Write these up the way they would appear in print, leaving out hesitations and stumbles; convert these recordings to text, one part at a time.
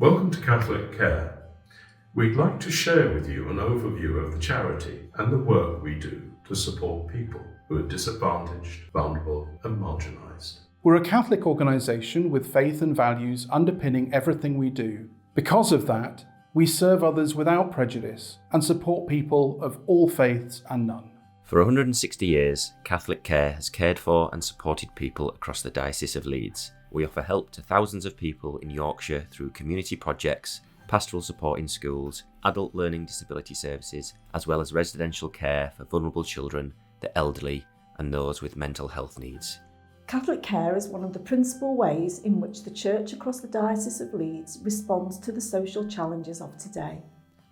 Welcome to Catholic Care. We'd like to share with you an overview of the charity and the work we do to support people who are disadvantaged, vulnerable and marginalised. We're a Catholic organisation with faith and values underpinning everything we do. Because of that, we serve others without prejudice and support people of all faiths and none. For 160 years, Catholic Care has cared for and supported people across the Diocese of Leeds. We offer help to thousands of people in Yorkshire through community projects, pastoral support in schools, adult learning disability services, as well as residential care for vulnerable children, the elderly, and those with mental health needs. Catholic Care is one of the principal ways in which the Church across the Diocese of Leeds responds to the social challenges of today.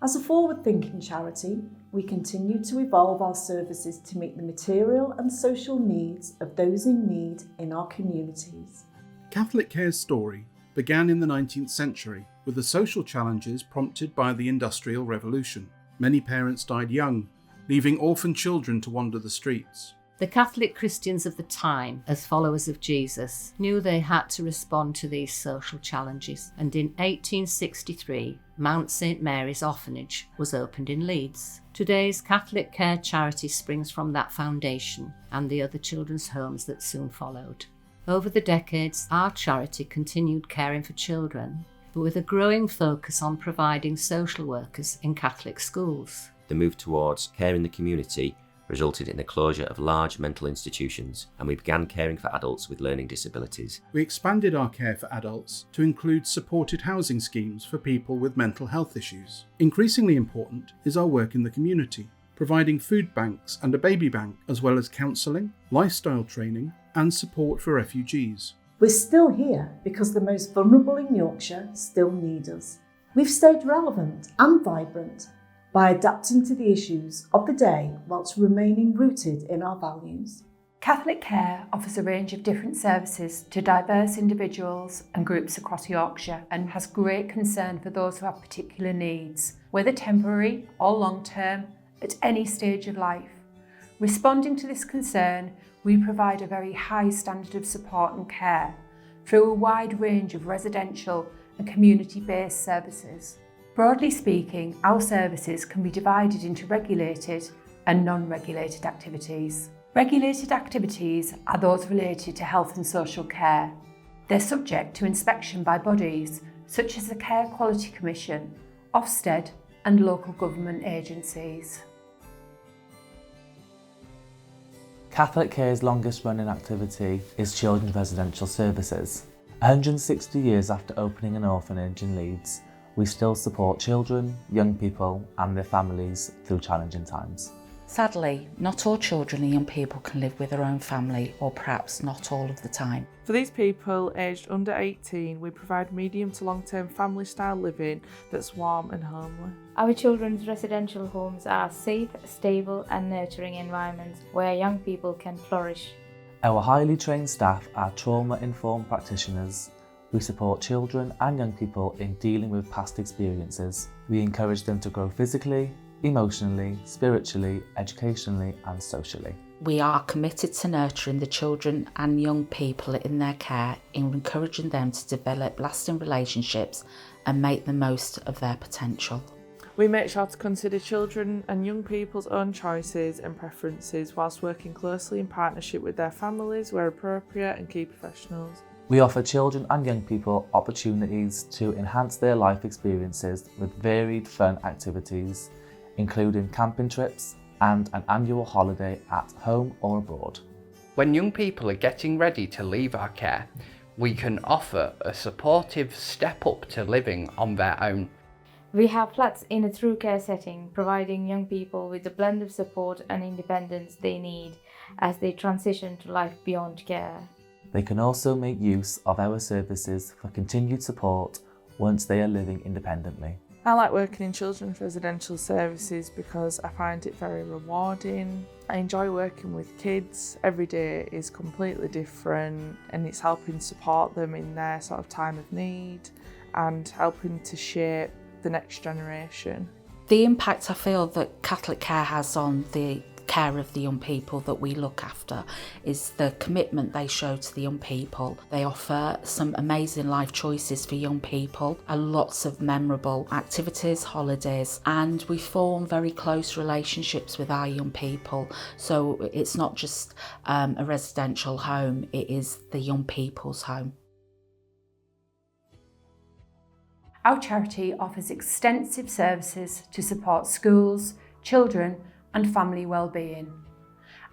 As a forward-thinking charity, we continue to evolve our services to meet the material and social needs of those in need in our communities. Catholic Care's story began in the 19th century with the social challenges prompted by the Industrial Revolution. Many parents died young, leaving orphan children to wander the streets. The Catholic Christians of the time, as followers of Jesus, knew they had to respond to these social challenges, and in 1863, Mount St Mary's Orphanage was opened in Leeds. Today's Catholic Care charity springs from that foundation and the other children's homes that soon followed. Over the decades, our charity continued caring for children, but with a growing focus on providing social workers in Catholic schools. The move towards care in the community resulted in the closure of large mental institutions, and we began caring for adults with learning disabilities. We expanded our care for adults to include supported housing schemes for people with mental health issues. Increasingly important is our work in the community, providing food banks and a baby bank, as well as counselling, lifestyle training, and support for refugees. We're still here because the most vulnerable in Yorkshire still need us. We've stayed relevant and vibrant by adapting to the issues of the day whilst remaining rooted in our values. Catholic Care offers a range of different services to diverse individuals and groups across Yorkshire and has great concern for those who have particular needs, whether temporary or long-term, at any stage of life. Responding to this concern, we provide a very high standard of support and care through a wide range of residential and community-based services. Broadly speaking, our services can be divided into regulated and non-regulated activities. Regulated activities are those related to health and social care. They're subject to inspection by bodies such as the Care Quality Commission, Ofsted and local government agencies. Catholic Care's longest running activity is Children's Residential Services. 160 years after opening an orphanage in Leeds, we still support children, young people and their families through challenging times. Sadly, not all children and young people can live with their own family, or perhaps not all of the time. For these people aged under 18, we provide medium to long-term family-style living that's warm and homely. Our children's residential homes are safe, stable and nurturing environments where young people can flourish. Our highly trained staff are trauma-informed practitioners. We support children and young people in dealing with past experiences. We encourage them to grow physically, emotionally, spiritually, educationally and socially. We are committed to nurturing the children and young people in their care, in encouraging them to develop lasting relationships and make the most of their potential. We make sure to consider children and young people's own choices and preferences whilst working closely in partnership with their families where appropriate and key professionals. We offer children and young people opportunities to enhance their life experiences with varied fun activities, including camping trips and an annual holiday at home or abroad. When young people are getting ready to leave our care, we can offer a supportive step up to living on their own. We have flats in a true care setting, providing young people with the blend of support and independence they need as they transition to life beyond care. They can also make use of our services for continued support once they are living independently. I like working in children's residential services because I find it very rewarding. I enjoy working with kids. Every day is completely different and it's helping support them in their sort of time of need and helping to shape the next generation. The impact I feel that Catholic Care has on the care of the young people that we look after is the commitment they show to the young people. They offer some amazing life choices for young people, and lots of memorable activities, holidays, and we form very close relationships with our young people. So it's not just a residential home, it is the young people's home. Our charity offers extensive services to support schools, children and family well-being.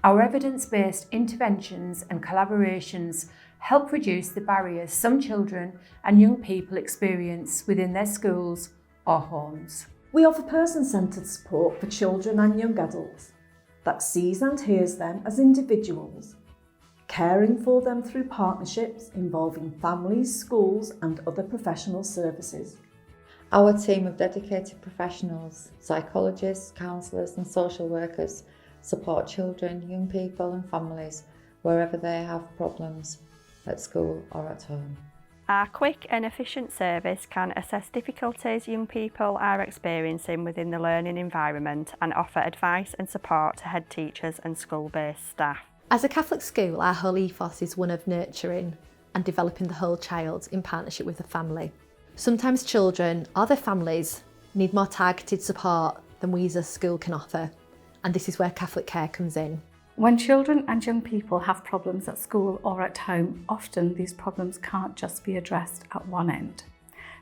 Our evidence-based interventions and collaborations help reduce the barriers some children and young people experience within their schools or homes. We offer person-centred support for children and young adults that sees and hears them as individuals, caring for them through partnerships involving families, schools and other professional services. Our team of dedicated professionals, psychologists, counsellors and social workers support children, young people and families wherever they have problems, at school or at home. Our quick and efficient service can assess difficulties young people are experiencing within the learning environment and offer advice and support to head teachers and school-based staff. As a Catholic school, our whole ethos is one of nurturing and developing the whole child in partnership with the family. Sometimes children or their families need more targeted support than we as a school can offer, and this is where Catholic Care comes in. When children and young people have problems at school or at home, often these problems can't just be addressed at one end.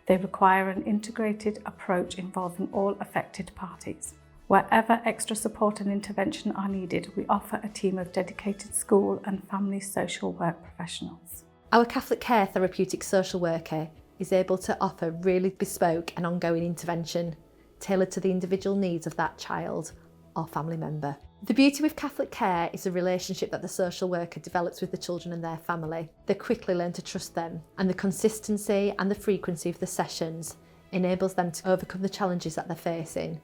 They require an integrated approach involving all affected parties. Wherever extra support and intervention are needed, we offer a team of dedicated school and family social work professionals. Our Catholic Care therapeutic social worker is able to offer really bespoke and ongoing intervention tailored to the individual needs of that child or family member. The beauty with Catholic Care is the relationship that the social worker develops with the children and their family. They quickly learn to trust them, and the consistency and the frequency of the sessions enables them to overcome the challenges that they're facing,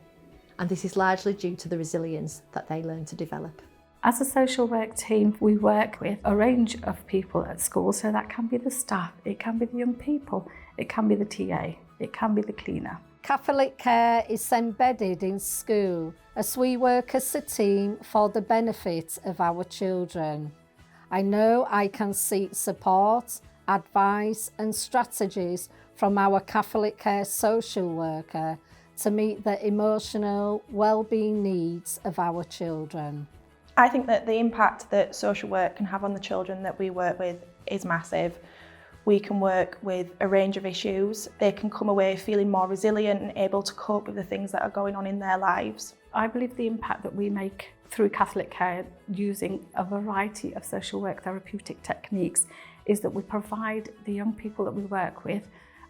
and this is largely due to the resilience that they learn to develop. As a social work team, we work with a range of people at school, so that can be the staff, it can be the young people, it can be the TA, it can be the cleaner. Catholic Care is embedded in school as we work as a team for the benefit of our children. I know I can seek support, advice and strategies from our Catholic Care social worker to meet the emotional well-being needs of our children. I think that the impact that social work can have on the children that we work with is massive. We can work with a range of issues. They can come away feeling more resilient and able to cope with the things that are going on in their lives. I believe the impact that we make through Catholic Care using a variety of social work therapeutic techniques is that we provide the young people that we work with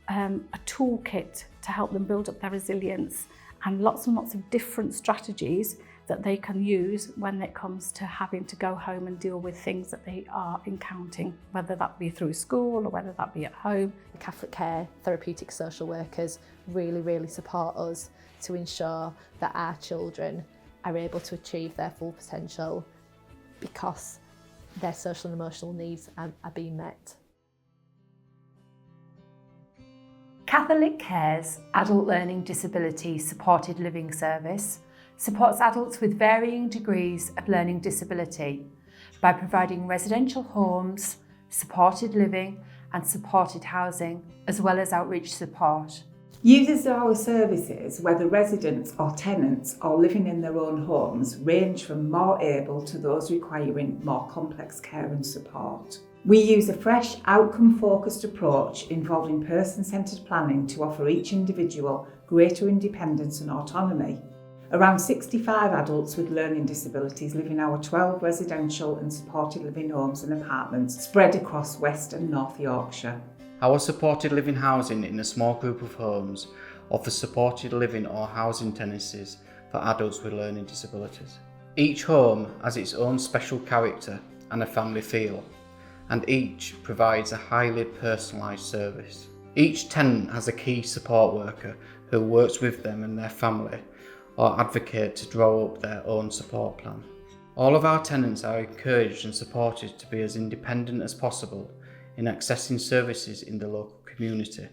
a toolkit to help them build up their resilience and lots of different strategies that they can use when it comes to having to go home and deal with things that they are encountering, whether that be through school or whether that be at home. The Catholic Care therapeutic social workers really support us to ensure that our children are able to achieve their full potential because their social and emotional needs are being met. Catholic Care's Adult Learning Disability Supported Living Service supports adults with varying degrees of learning disability by providing residential homes, supported living and supported housing, as well as outreach support. Users of our services, whether residents or tenants or living in their own homes, range from more able to those requiring more complex care and support. We use a fresh, outcome-focused approach involving person-centred planning to offer each individual greater independence and autonomy. Around 65 adults with learning disabilities live in our 12 residential and supported living homes and apartments spread across West and North Yorkshire. Our supported living housing in a small group of homes offers supported living or housing tenancies for adults with learning disabilities. Each home has its own special character and a family feel, and each provides a highly personalised service. Each tenant has a key support worker who works with them and their family or advocate to draw up their own support plan. All of our tenants are encouraged and supported to be as independent as possible in accessing services in the local community,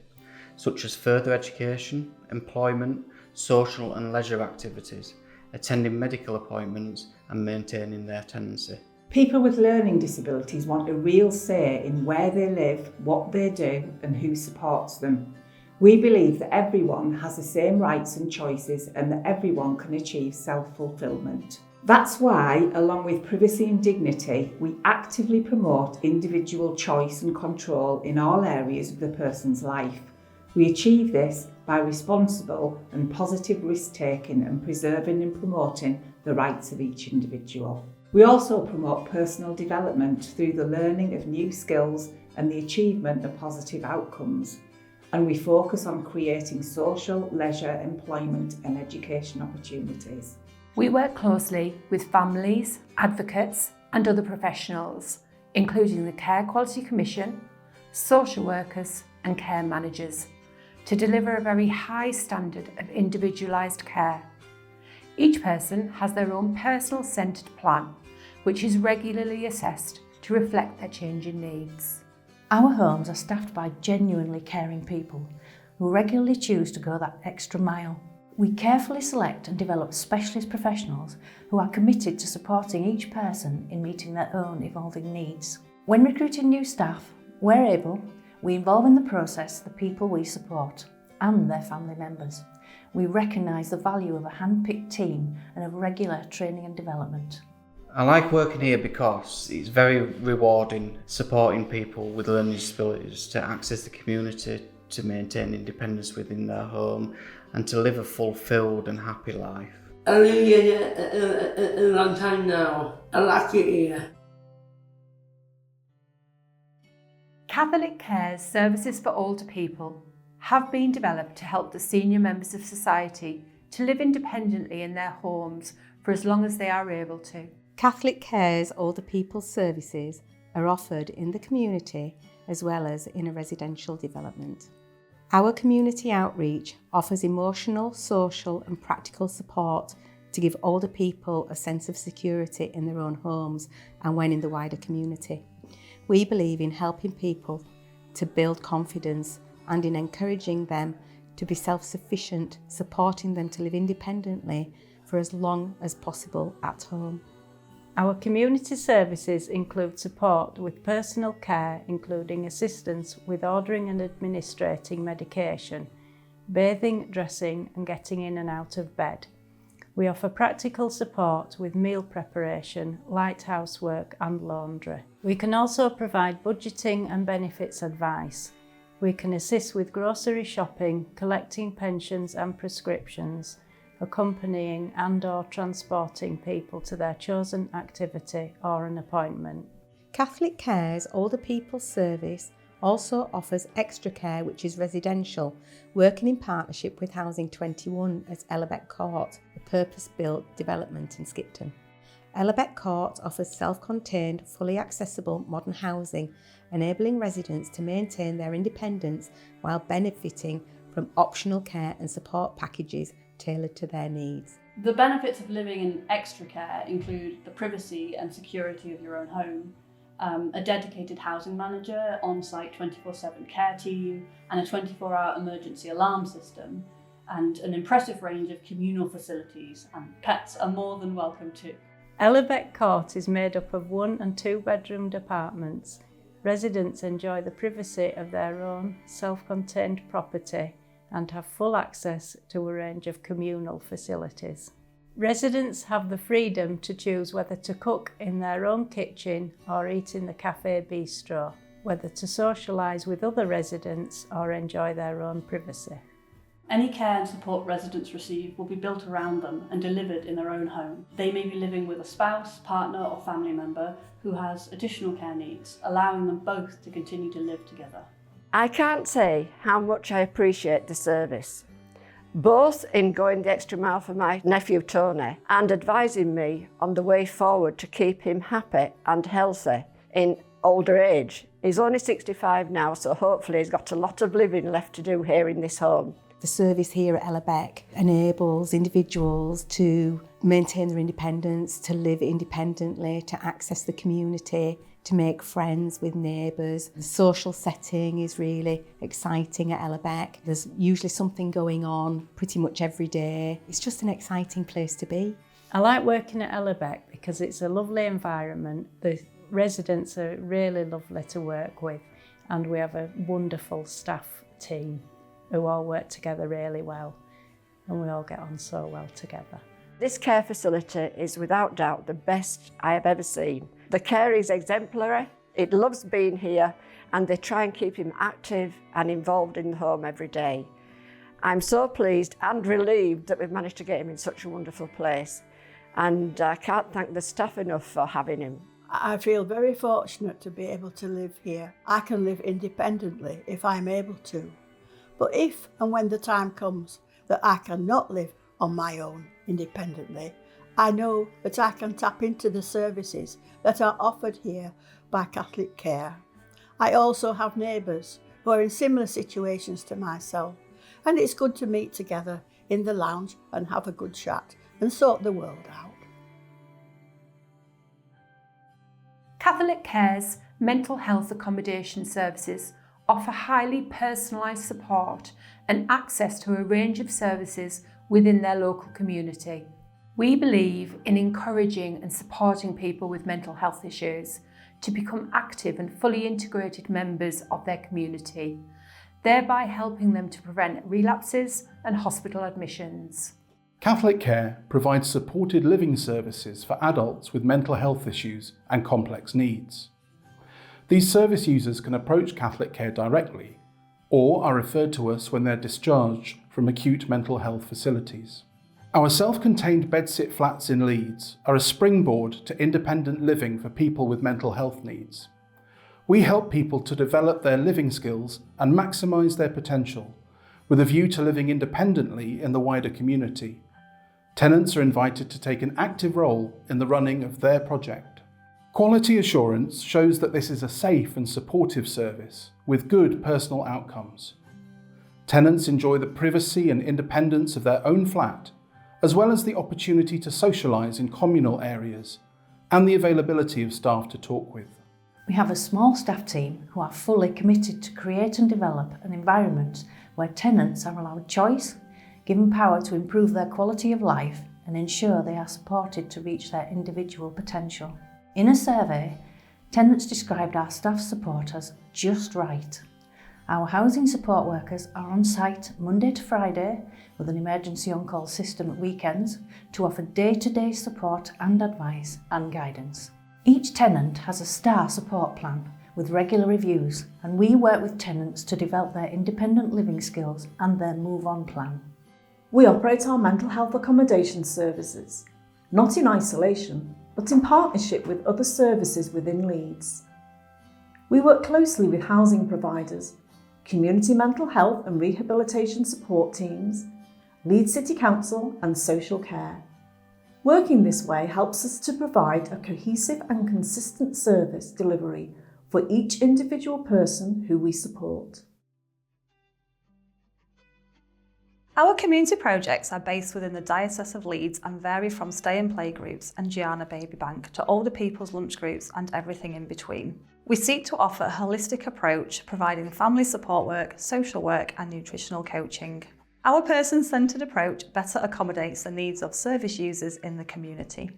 such as further education, employment, social and leisure activities, attending medical appointments and maintaining their tenancy. People with learning disabilities want a real say in where they live, what they do and who supports them. We believe that everyone has the same rights and choices and that everyone can achieve self-fulfilment. That's why, along with privacy and dignity, we actively promote individual choice and control in all areas of the person's life. We achieve this by responsible and positive risk-taking and preserving and promoting the rights of each individual. We also promote personal development through the learning of new skills and the achievement of positive outcomes. And we focus on creating social, leisure, employment and education opportunities. We work closely with families, advocates and other professionals, including the Care Quality Commission, social workers and care managers, to deliver a very high standard of individualised care. Each person has their own personal centred plan, which is regularly assessed to reflect their changing needs. Our homes are staffed by genuinely caring people who regularly choose to go that extra mile. We carefully select and develop specialist professionals who are committed to supporting each person in meeting their own evolving needs. When recruiting new staff, where able, we involve in the process the people we support and their family members. We recognise the value of a hand-picked team and of regular training and development. I like working here because it's very rewarding supporting people with learning disabilities to access the community, to maintain independence within their home and to live a fulfilled and happy life. I live here a long time now. I like it here. Catholic Care's services for older people have been developed to help the senior members of society to live independently in their homes for as long as they are able to. Catholic Care's older people's services are offered in the community as well as in a residential development. Our community outreach offers emotional, social and practical support to give older people a sense of security in their own homes and when in the wider community. We believe in helping people to build confidence and in encouraging them to be self-sufficient, supporting them to live independently for as long as possible at home. Our community services include support with personal care, including assistance with ordering and administrating medication, bathing, dressing and getting in and out of bed. We offer practical support with meal preparation, light housework and laundry. We can also provide budgeting and benefits advice. We can assist with grocery shopping, collecting pensions and prescriptions, accompanying and/or transporting people to their chosen activity or an appointment. Catholic Care's older people's service also offers extra care, which is residential, working in partnership with Housing 21 at Ellerbeck Court, a purpose-built development in Skipton. Ellerbeck Court offers self-contained, fully accessible modern housing, enabling residents to maintain their independence while benefiting from optional care and support packages tailored to their needs. The benefits of living in extra care include the privacy and security of your own home, a dedicated housing manager, on-site 24/7 care team and a 24-hour emergency alarm system, and an impressive range of communal facilities, and pets are more than welcome too. Ellerbeck Court is made up of 1- and 2-bedroomed apartments. Residents enjoy the privacy of their own self-contained property and have full access to a range of communal facilities. Residents have the freedom to choose whether to cook in their own kitchen or eat in the cafe bistro, whether to socialise with other residents or enjoy their own privacy. Any care and support residents receive will be built around them and delivered in their own home. They may be living with a spouse, partner or family member who has additional care needs, allowing them both to continue to live together. I can't say how much I appreciate the service, both in going the extra mile for my nephew Tony and advising me on the way forward to keep him happy and healthy in older age. He's only 65 now, so hopefully he's got a lot of living left to do here in this home. The service here at Ellerbeck enables individuals to maintain their independence, to live independently, to access the community, to make friends with neighbours. The social setting is really exciting at Ellerbeck. There's usually something going on pretty much every day. It's just an exciting place to be. I like working at Ellerbeck because it's a lovely environment. The residents are really lovely to work with, and we have a wonderful staff team who all work together really well, and we all get on so well together. This care facility is without doubt the best I have ever seen. The care is exemplary, it loves being here, and they try and keep him active and involved in the home every day. I'm so pleased and relieved that we've managed to get him in such a wonderful place, and I can't thank the staff enough for having him. I feel very fortunate to be able to live here. I can live independently if I'm able to. But if and when the time comes that I cannot live on my own independently, I know that I can tap into the services that are offered here by Catholic Care. I also have neighbours who are in similar situations to myself, and it's good to meet together in the lounge and have a good chat and sort the world out. Catholic Care's mental health accommodation services offer highly personalised support and access to a range of services within their local community. We believe in encouraging and supporting people with mental health issues to become active and fully integrated members of their community, thereby helping them to prevent relapses and hospital admissions. Catholic Care provides supported living services for adults with mental health issues and complex needs. These service users can approach Catholic Care directly or are referred to us when they're discharged from acute mental health facilities. Our self-contained bedsit flats in Leeds are a springboard to independent living for people with mental health needs. We help people to develop their living skills and maximise their potential, with a view to living independently in the wider community. Tenants are invited to take an active role in the running of their project. Quality assurance shows that this is a safe and supportive service with good personal outcomes. Tenants enjoy the privacy and independence of their own flat, as well as the opportunity to socialise in communal areas and the availability of staff to talk with. We have a small staff team who are fully committed to create and develop an environment where tenants are allowed choice, given power to improve their quality of life, and ensure they are supported to reach their individual potential. In a survey, tenants described our staff support as just right. Our housing support workers are on site Monday to Friday with an emergency on-call system at weekends to offer day-to-day support and advice and guidance. Each tenant has a STAR support plan with regular reviews, and we work with tenants to develop their independent living skills and their move-on plan. We operate our mental health accommodation services, not in isolation, but in partnership with other services within Leeds. We work closely with housing providers, community mental health and rehabilitation support teams, Leeds City Council and social care. Working this way helps us to provide a cohesive and consistent service delivery for each individual person who we support. Our community projects are based within the Diocese of Leeds and vary from stay and play groups and Gianna Baby Bank to older people's lunch groups and everything in between. We seek to offer a holistic approach, providing family support work, social work and nutritional coaching. Our person-centred approach better accommodates the needs of service users in the community.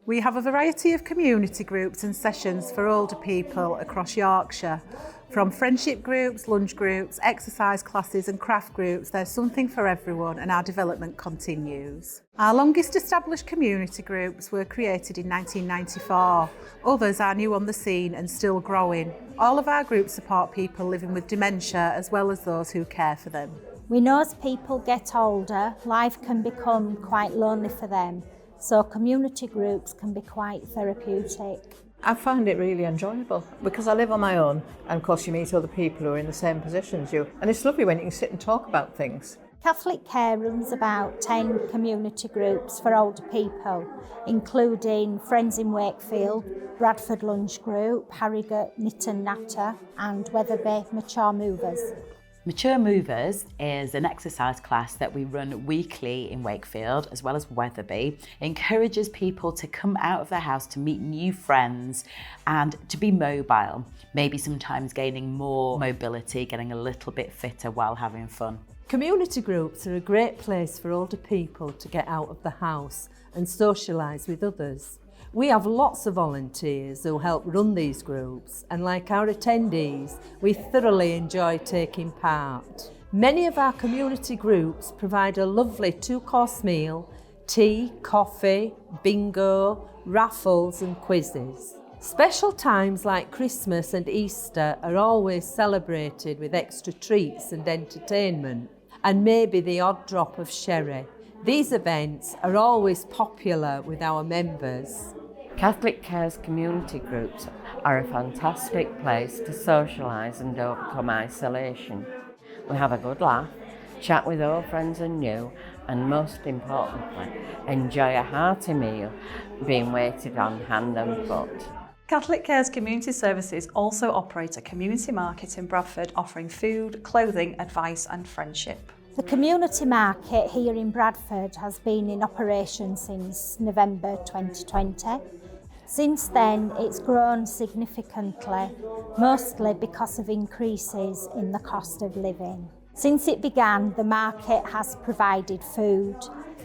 We have a variety of community groups and sessions for older people across Yorkshire. From friendship groups, lunch groups, exercise classes and craft groups, there's something for everyone and our development continues. Our longest established community groups were created in 1994. Others are new on the scene and still growing. All of our groups support people living with dementia as well as those who care for them. We know as people get older, life can become quite lonely for them, so community groups can be quite therapeutic. I find it really enjoyable because I live on my own and of course you meet other people who are in the same position as you, and it's lovely when you can sit and talk about things. Catholic Care runs about 10 community groups for older people, including Friends in Wakefield, Bradford Lunch Group, Harrogate Knit and Natter and Wetherby Mature Movers. Mature Movers is an exercise class that we run weekly in Wakefield as well as Wetherby. It encourages people to come out of their house to meet new friends and to be mobile, maybe sometimes gaining more mobility, getting a little bit fitter while having fun. Community groups are a great place for older people to get out of the house and socialise with others. We have lots of volunteers who help run these groups, and like our attendees, we thoroughly enjoy taking part. Many of our community groups provide a lovely 2-course meal, tea, coffee, bingo, raffles and quizzes. Special times like Christmas and Easter are always celebrated with extra treats and entertainment, and maybe the odd drop of sherry. These events are always popular with our members. Catholic Care's community groups are a fantastic place to socialise and overcome isolation. We have a good laugh, chat with old friends and new, and most importantly, enjoy a hearty meal being waited on hand and foot. Catholic Care's community services also operate a community market in Bradford offering food, clothing, advice and friendship. The community market here in Bradford has been in operation since November 2020. Since then, it's grown significantly, mostly because of increases in the cost of living. Since it began, the market has provided food,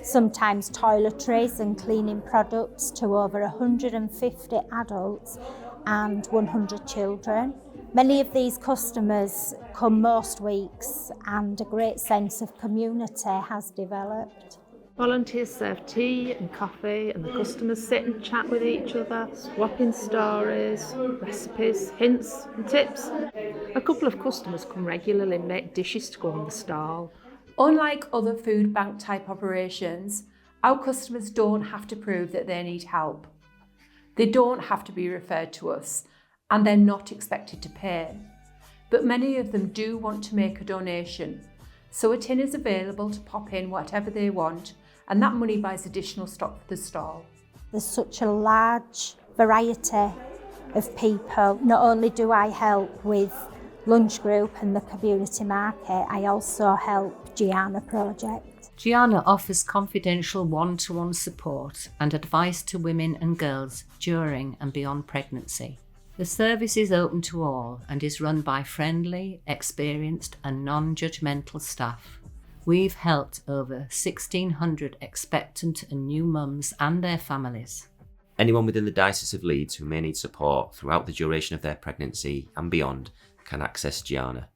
sometimes toiletries and cleaning products to over 150 adults and 100 children. Many of these customers come most weeks and a great sense of community has developed. Volunteers serve tea and coffee and the customers sit and chat with each other, swapping stories, recipes, hints and tips. A couple of customers come regularly and make dishes to go on the stall. Unlike other food bank type operations, our customers don't have to prove that they need help. They don't have to be referred to us, and they're not expected to pay. But many of them do want to make a donation, so a tin is available to pop in whatever they want, and that money buys additional stock for the stall. There's such a large variety of people. Not only do I help with lunch group and the community market, I also help Gianna Project. Gianna offers confidential one-to-one support and advice to women and girls during and beyond pregnancy. The service is open to all and is run by friendly, experienced and non-judgmental staff. We've helped over 1,600 expectant and new mums and their families. Anyone within the Diocese of Leeds who may need support throughout the duration of their pregnancy and beyond can access Gianna.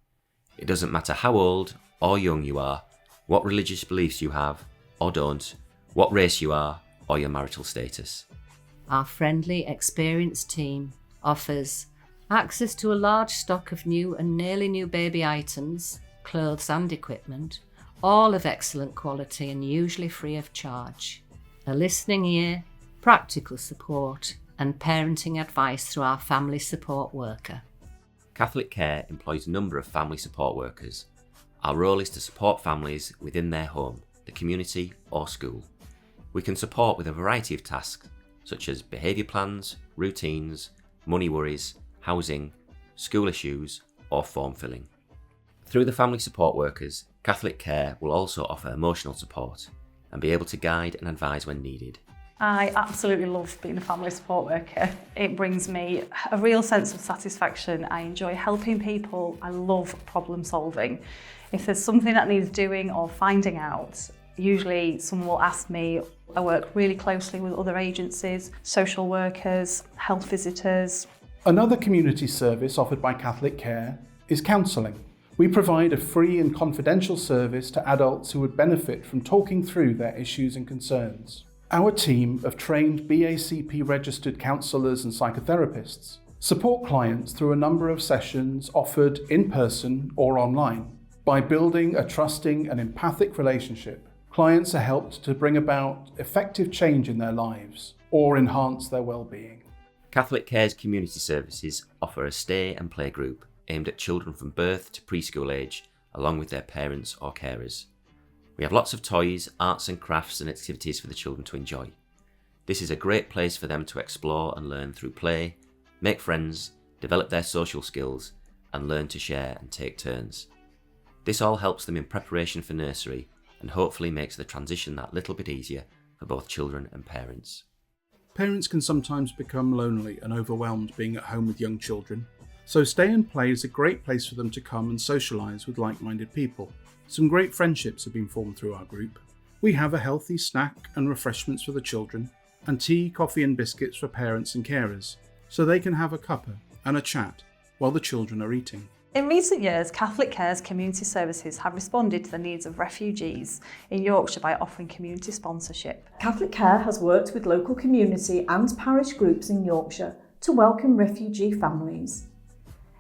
It doesn't matter how old or young you are, what religious beliefs you have or don't, what race you are or your marital status. Our friendly, experienced team offers access to a large stock of new and nearly new baby items, clothes and equipment, all of excellent quality and usually free of charge. A listening ear, practical support and parenting advice through our family support worker. Catholic Care employs a number of family support workers. Our role is to support families within their home, the community or school. We can support with a variety of tasks such as behaviour plans, routines, money worries, housing, school issues or form filling. Through the family support workers, Catholic Care will also offer emotional support and be able to guide and advise when needed. I absolutely love being a family support worker. It brings me a real sense of satisfaction. I enjoy helping people. I love problem solving. If there's something that needs doing or finding out, usually someone will ask me. I work really closely with other agencies, social workers, health visitors. Another community service offered by Catholic Care is counselling. We provide a free and confidential service to adults who would benefit from talking through their issues and concerns. Our team of trained BACP registered counsellors and psychotherapists support clients through a number of sessions offered in person or online. By building a trusting and empathic relationship, clients are helped to bring about effective change in their lives or enhance their well-being. Catholic Care's community services offer a stay and play group aimed at children from birth to preschool age, along with their parents or carers. We have lots of toys, arts and crafts and activities for the children to enjoy. This is a great place for them to explore and learn through play, make friends, develop their social skills, and learn to share and take turns. This all helps them in preparation for nursery and hopefully makes the transition that little bit easier for both children and parents. Parents can sometimes become lonely and overwhelmed being at home with young children. So Stay and Play is a great place for them to come and socialise with like-minded people. Some great friendships have been formed through our group. We have a healthy snack and refreshments for the children, and tea, coffee and biscuits for parents and carers, so they can have a cuppa and a chat while the children are eating. In recent years, Catholic Care's community services have responded to the needs of refugees in Yorkshire by offering community sponsorship. Catholic Care has worked with local community and parish groups in Yorkshire to welcome refugee families.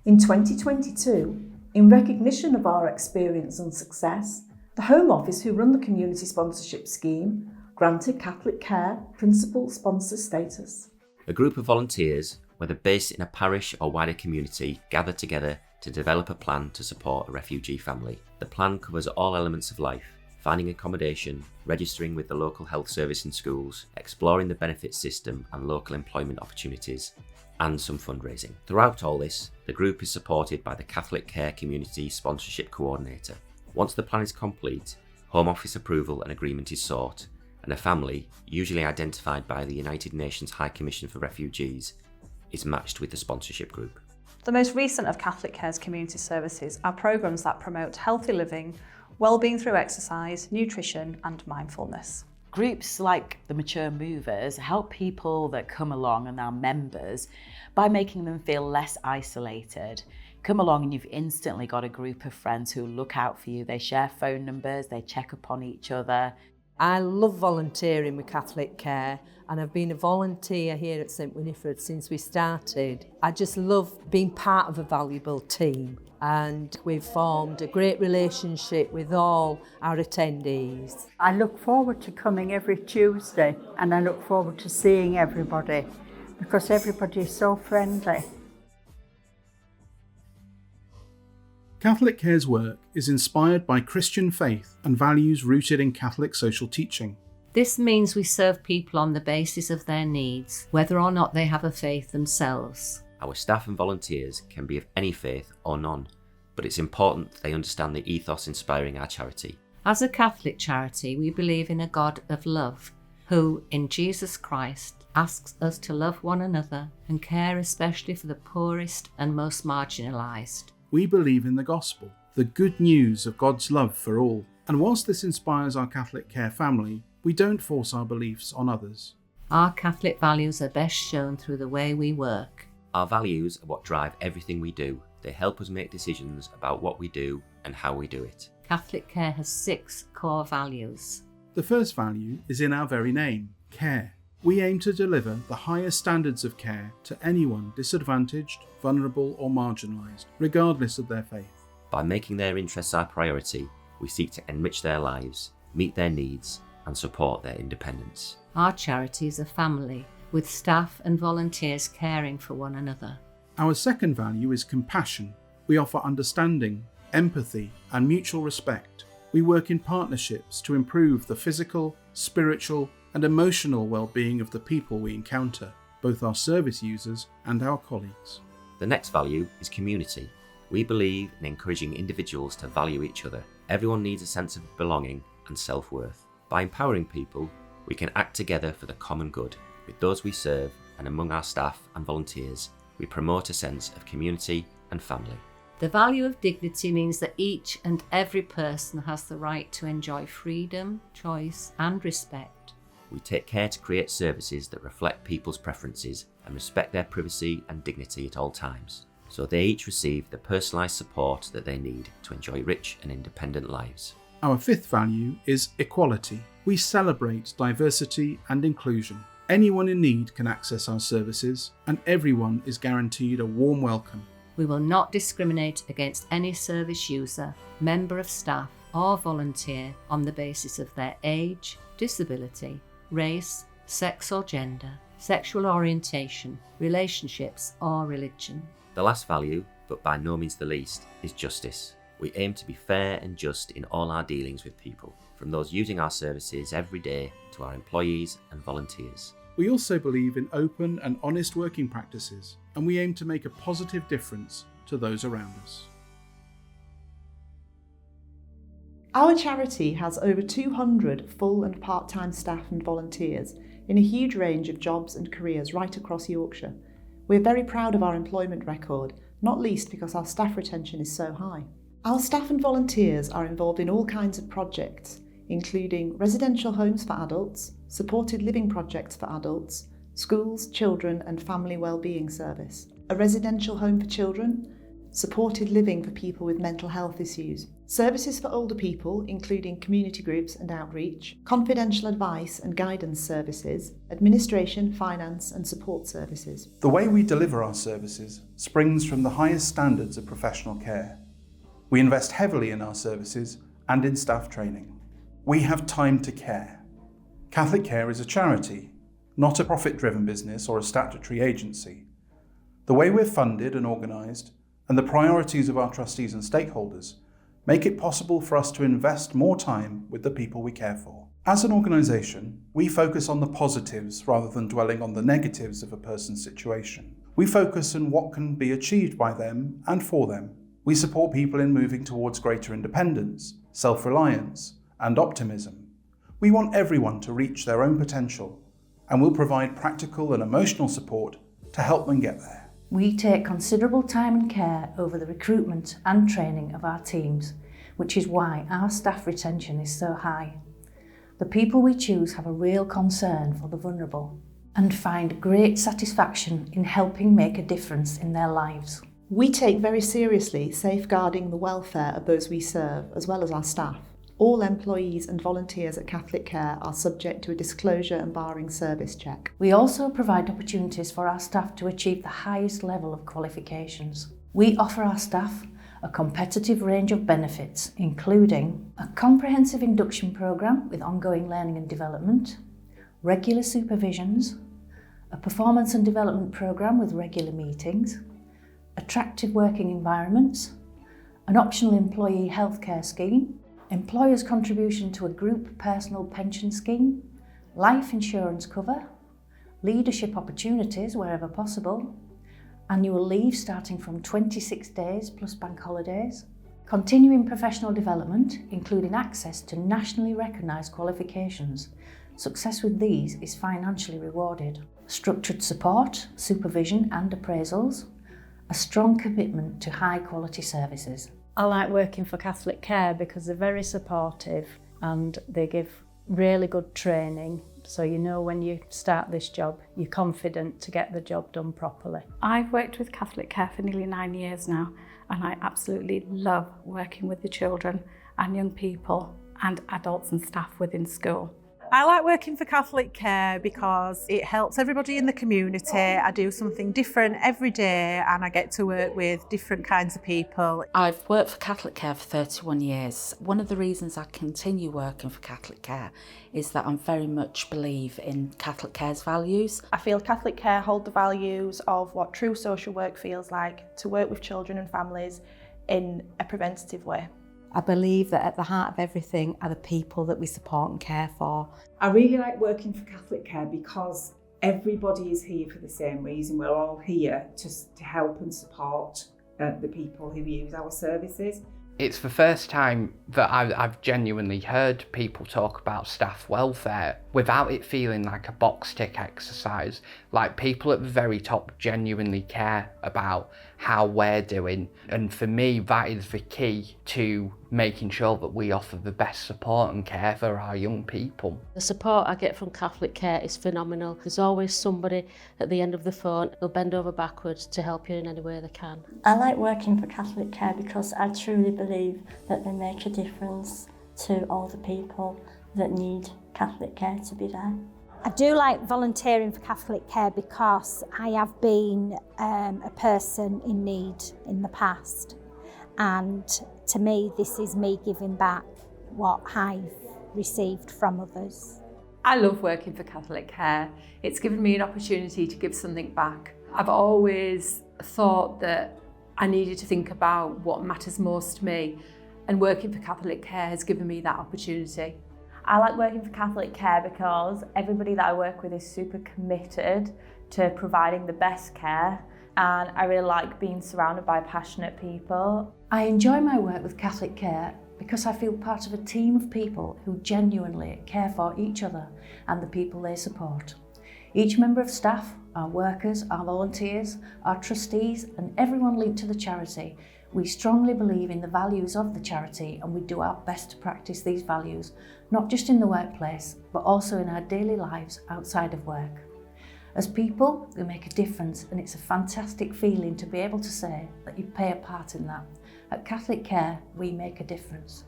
In 2022, in recognition of our experience and success, the Home Office, who run the community sponsorship scheme, granted Catholic Care principal sponsor status. A group of volunteers, whether based in a parish or wider community, gather together to develop a plan to support a refugee family. The plan covers all elements of life: finding accommodation, registering with the local health service in schools, exploring the benefits system and local employment opportunities, and some fundraising. Throughout all this, the group is supported by the Catholic Care Community Sponsorship Coordinator. Once the plan is complete, Home Office approval and agreement is sought, and a family, usually identified by the United Nations High Commission for Refugees, is matched with the sponsorship group. The most recent of Catholic Care's community services are programmes that promote healthy living, well-being through exercise, nutrition and mindfulness. Groups like the Mature Movers help people that come along and are members by making them feel less isolated. Come along and you've instantly got a group of friends who look out for you. They share phone numbers, they check up on each other. I love volunteering with Catholic Care, and I've been a volunteer here at St Winifred since we started. I just love being part of a valuable team, and we've formed a great relationship with all our attendees. I look forward to coming every Tuesday, and I look forward to seeing everybody because everybody is so friendly. Catholic Care's work is inspired by Christian faith and values rooted in Catholic social teaching. This means we serve people on the basis of their needs, whether or not they have a faith themselves. Our staff and volunteers can be of any faith or none, but it's important that they understand the ethos inspiring our charity. As a Catholic charity, we believe in a God of love, who, in Jesus Christ, asks us to love one another and care especially for the poorest and most marginalised. We believe in the gospel, the good news of God's love for all. And whilst this inspires our Catholic Care family, we don't force our beliefs on others. Our Catholic values are best shown through the way we work. Our values are what drive everything we do. They help us make decisions about what we do and how we do it. Catholic Care has 6 core values. The first value is in our very name, care. We aim to deliver the highest standards of care to anyone disadvantaged, vulnerable or marginalised, regardless of their faith. By making their interests our priority, we seek to enrich their lives, meet their needs and support their independence. Our charity is a family, with staff and volunteers caring for one another. Our second value is compassion. We offer understanding, empathy and mutual respect. We work in partnerships to improve the physical, spiritual and emotional well-being of the people we encounter, both our service users and our colleagues. The next value is community. We believe in encouraging individuals to value each other. Everyone needs a sense of belonging and self-worth. By empowering people, we can act together for the common good. With those we serve and among our staff and volunteers, we promote a sense of community and family. The value of dignity means that each and every person has the right to enjoy freedom, choice and respect. We take care to create services that reflect people's preferences and respect their privacy and dignity at all times, so they each receive the personalised support that they need to enjoy rich and independent lives. Our fifth value is equality. We celebrate diversity and inclusion. Anyone in need can access our services, and everyone is guaranteed a warm welcome. We will not discriminate against any service user, member of staff or volunteer on the basis of their age, disability, race, sex or gender, sexual orientation, relationships or religion. The last value, but by no means the least, is justice. We aim to be fair and just in all our dealings with people, from those using our services every day to our employees and volunteers. We also believe in open and honest working practices, and we aim to make a positive difference to those around us. Our charity has over 200 full and part-time staff and volunteers in a huge range of jobs and careers right across Yorkshire. We're very proud of our employment record, not least because our staff retention is so high. Our staff and volunteers are involved in all kinds of projects, including residential homes for adults, supported living projects for adults, schools, children and family wellbeing service, a residential home for children, supported living for people with mental health issues, services for older people including community groups and outreach, confidential advice and guidance services, administration, finance and support services. The way we deliver our services springs from the highest standards of professional care. We invest heavily in our services and in staff training. We have time to care. Catholic Care is a charity, not a profit-driven business or a statutory agency. The way we're funded and organised and the priorities of our trustees and stakeholders make it possible for us to invest more time with the people we care for. As an organisation, we focus on the positives rather than dwelling on the negatives of a person's situation. We focus on what can be achieved by them and for them. We support people in moving towards greater independence, self-reliance, and optimism. We want everyone to reach their own potential, and we'll provide practical and emotional support to help them get there. We take considerable time and care over the recruitment and training of our teams, which is why our staff retention is so high. The people we choose have a real concern for the vulnerable and find great satisfaction in helping make a difference in their lives. We take very seriously safeguarding the welfare of those we serve, as well as our staff. All employees and volunteers at Catholic Care are subject to a disclosure and barring service check. We also provide opportunities for our staff to achieve the highest level of qualifications. We offer our staff a competitive range of benefits, including a comprehensive induction programme with ongoing learning and development, regular supervisions, a performance and development programme with regular meetings, attractive working environments, an optional employee healthcare scheme, employers' contribution to a group personal pension scheme, life insurance cover, leadership opportunities wherever possible, annual leave starting from 26 days plus bank holidays, continuing professional development including access to nationally recognised qualifications. Success with these is financially rewarded. Structured support, supervision and appraisals, a strong commitment to high quality services. I like working for Catholic Care because they're very supportive and they give really good training, so you know when you start this job you're confident to get the job done properly. I've worked with Catholic Care for nearly 9 years now and I absolutely love working with the children and young people and adults and staff within school. I like working for Catholic Care because it helps everybody in the community. I do something different every day and I get to work with different kinds of people. I've worked for Catholic Care for 31 years. One of the reasons I continue working for Catholic Care is that I very much believe in Catholic Care's values. I feel Catholic Care hold the values of what true social work feels like, to work with children and families in a preventative way. I believe that at the heart of everything are the people that we support and care for. I really like working for Catholic Care because everybody is here for the same reason. We're all here to help and support the people who use our services. It's the first time that I've genuinely heard people talk about staff welfare without it feeling like a box tick exercise. Like, people at the very top genuinely care about how we're doing, and for me that is the key to making sure that we offer the best support and care for our young people. The support I get from Catholic Care is phenomenal. There's always somebody at the end of the phone who'll bend over backwards to help you in any way they can. I like working for Catholic Care because I truly believe that they make a difference to all the people that need Catholic Care to be there. I do like volunteering for Catholic Care because I have been a person in need in the past, and to me this is me giving back what I've received from others. I love working for Catholic Care. It's given me an opportunity to give something back. I've always thought that I needed to think about what matters most to me, and working for Catholic Care has given me that opportunity. I like working for Catholic Care because everybody that I work with is super committed to providing the best care, and I really like being surrounded by passionate people. I enjoy my work with Catholic Care because I feel part of a team of people who genuinely care for each other and the people they support. Each member of staff our workers, our volunteers, our trustees and everyone linked to the charity. We strongly believe in the values of the charity and we do our best to practice these values, not just in the workplace, but also in our daily lives outside of work. As people, we make a difference and it's a fantastic feeling to be able to say that you play a part in that. At Catholic Care, we make a difference.